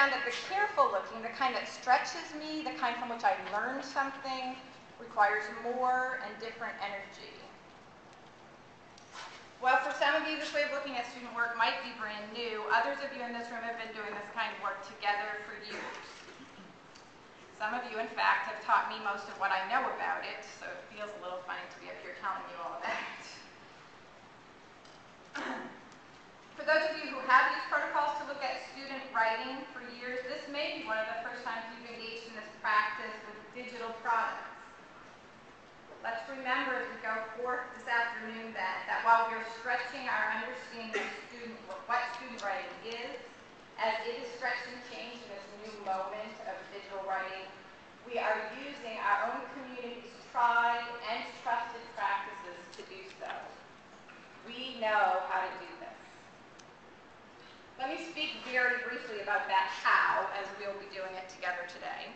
found that the careful looking, the kind that stretches me, the kind from which I learn something, requires more and different energy. Well, for some of you, this way of looking at student work might be brand new. Others of you in this room have been doing this kind of work together for years. Some of you, in fact, have taught me most of what I know about it, so it feels a little funny to be up here telling you all that. For those of you who have used protocols to look at student writing for years, this may be one of the first times you've engaged in this practice with digital products. Let's remember as we go forth this afternoon that while we're stretching our understanding of what student writing is, as it is stretched and changed in this new moment of digital writing, we are using our own community's tried and trusted practices to do so. We know how to do this. Let me speak very briefly about that how, as we'll be doing it together today.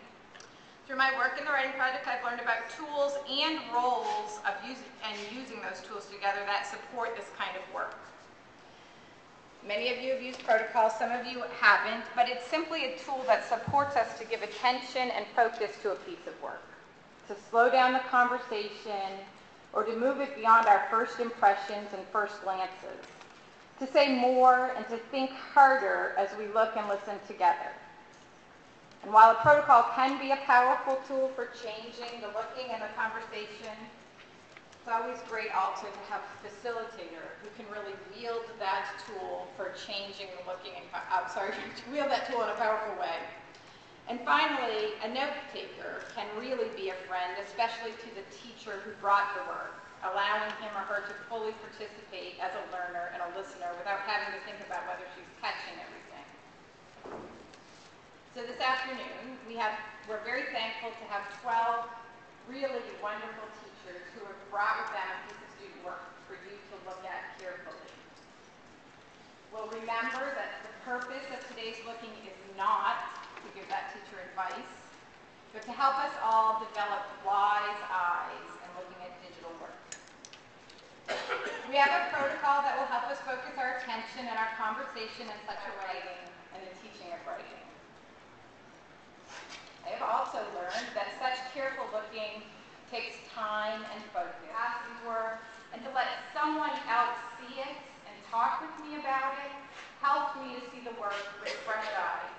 Through my work in the writing project, I've learned about tools and roles of using those tools together that support this kind of work. Many of you have used protocols, some of you haven't, but it's simply a tool that supports us to give attention and focus to a piece of work, to slow down the conversation, or to move it beyond our first impressions and first glances, to say more and to think harder as we look and listen together. And while a protocol can be a powerful tool for changing the looking and the conversation, it's always great also to have a facilitator who can really wield that tool for changing the looking and, wield that tool in a powerful way. And finally, a note taker can really be a friend, especially to the teacher who brought the work, allowing him or her to fully participate as a learner and a listener without having to think about whether she's catching everything. So this afternoon, we're very thankful to have 12 really wonderful teachers who have brought with them a piece of student work for you to look at carefully. We'll remember that the purpose of today's looking is not to give that teacher advice, but to help us all develop wise eyes in looking at digital work. We have a protocol that will help us focus our attention and our conversation in such a way in the teaching of writing. I have also learned that such careful looking takes time and focus. Passing work, and to let someone else see it and talk with me about it helps me to see the work with fresh eyes.